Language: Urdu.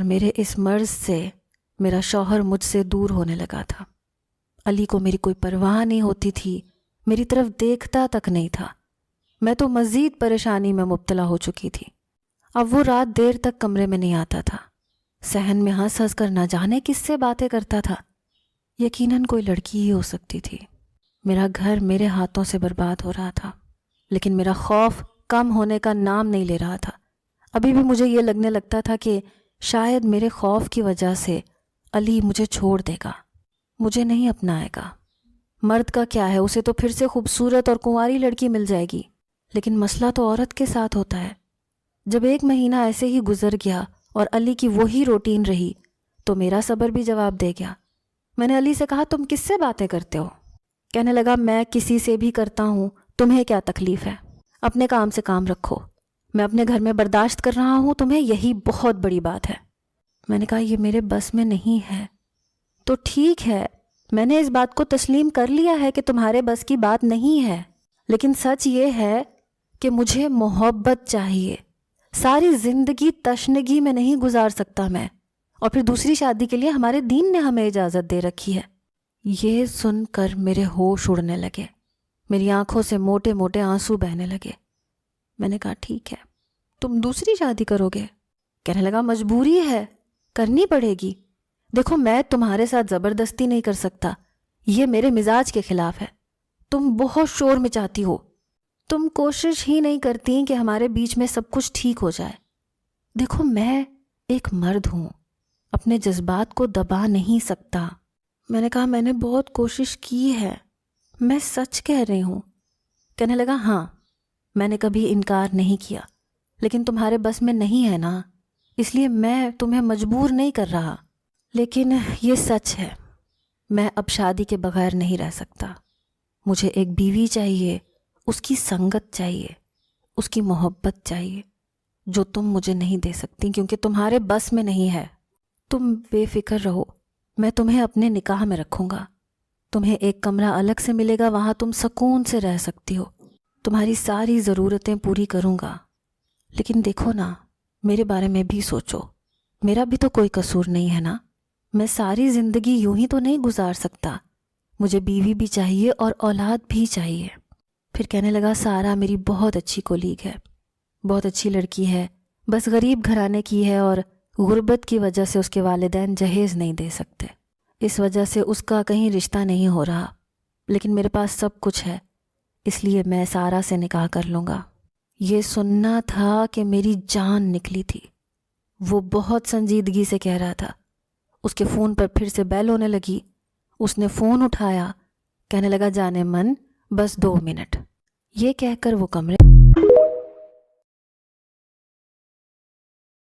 میرے اس مرض سے میرا شوہر مجھ سے دور ہونے لگا تھا۔ علی کو میری کوئی پرواہ نہیں ہوتی تھی، میری طرف دیکھتا تک نہیں تھا۔ میں تو مزید پریشانی میں مبتلا ہو چکی تھی۔ اب وہ رات دیر تک کمرے میں نہیں آتا تھا، صحن میں ہنس ہنس کر نہ جانے کس سے باتیں کرتا تھا۔ یقیناً کوئی لڑکی ہی ہو سکتی تھی۔ میرا گھر میرے ہاتھوں سے برباد ہو رہا تھا، لیکن میرا خوف کم ہونے کا نام نہیں لے رہا تھا۔ ابھی بھی مجھے یہ لگنے لگتا تھا کہ شاید میرے خوف کی وجہ سے علی مجھے چھوڑ دے گا، مجھے نہیں اپنائے گا۔ مرد کا کیا ہے، اسے تو پھر سے خوبصورت اور کنواری لڑکی مل جائے گی، لیکن مسئلہ تو عورت کے ساتھ ہوتا ہے۔ جب 1 مہینہ ایسے ہی گزر گیا اور علی کی وہی روٹین رہی تو میرا صبر بھی جواب دے گیا۔ میں نے علی سے کہا، تم کس سے باتیں کرتے ہو؟ کہنے لگا، میں کسی سے بھی کرتا ہوں، تمہیں کیا تکلیف ہے؟ اپنے کام سے کام رکھو، میں اپنے گھر میں برداشت کر رہا ہوں، تمہیں یہی بہت بڑی بات ہے۔ میں نے کہا، یہ میرے بس میں نہیں ہے۔ تو ٹھیک ہے، میں نے اس بات کو تسلیم کر لیا ہے کہ تمہارے بس کی بات نہیں ہے، لیکن سچ یہ ہے کہ مجھے محبت چاہیے۔ ساری زندگی تشنگی میں نہیں گزار سکتا میں، اور پھر دوسری شادی کے لیے ہمارے دین نے ہمیں اجازت دے رکھی ہے۔ یہ سن کر میرے ہوش اڑنے لگے، میری آنکھوں سے موٹے موٹے آنسو بہنے لگے۔ میں نے کہا، ٹھیک ہے، تم دوسری شادی کرو گے؟ کہنے لگا، مجبوری ہے، کرنی پڑے گی۔ دیکھو، میں تمہارے ساتھ زبردستی نہیں کر سکتا، یہ میرے مزاج کے خلاف ہے۔ تم بہت شور مچاتی ہو، تم کوشش ہی نہیں کرتی کہ ہمارے بیچ میں سب کچھ ٹھیک ہو جائے۔ دیکھو، میں ایک مرد ہوں، اپنے جذبات کو دبا نہیں سکتا۔ میں نے کہا، میں نے بہت کوشش کی ہے، میں سچ کہہ رہی ہوں۔ کہنے لگا، ہاں، میں نے کبھی انکار نہیں کیا، لیکن تمہارے بس میں نہیں ہے نا، اس لیے میں تمہیں مجبور نہیں کر رہا۔ لیکن یہ سچ ہے، میں اب شادی کے بغیر نہیں رہ سکتا۔ مجھے ایک بیوی چاہیے، اس کی سنگت چاہیے، اس کی محبت چاہیے، جو تم مجھے نہیں دے سکتی کیونکہ تمہارے بس میں نہیں ہے۔ تم بے فکر رہو، میں تمہیں اپنے نکاح میں رکھوں گا، تمہیں ایک کمرہ الگ سے ملے گا، وہاں تم سکون سے رہ سکتی ہو، تمہاری ساری ضرورتیں پوری کروں گا۔ لیکن دیکھو نا، میرے بارے میں بھی سوچو، میرا بھی تو کوئی قصور نہیں ہے نا، میں ساری زندگی یوں ہی تو نہیں گزار سکتا، مجھے بیوی بھی چاہیے اور اولاد بھی چاہیے۔ پھر کہنے لگا، سارا میری بہت اچھی کولیگ ہے، بہت اچھی لڑکی ہے، بس غریب گھرانے کی ہے اور غربت کی وجہ سے اس کے والدین جہیز نہیں دے سکتے، اس وجہ سے اس کا کہیں رشتہ نہیں ہو رہا، لیکن میرے پاس سب کچھ ہے، اس لیے میں سارا سے نکاح کر لوں گا۔ یہ سننا تھا کہ میری جان نکلی تھی۔ وہ بہت سنجیدگی سے کہہ رہا تھا۔ اس کے فون پر پھر سے بیل ہونے لگی، اس نے فون اٹھایا، کہنے لگا، جانے من، بس 2 منٹ۔ یہ کہہ کر وہ کمرے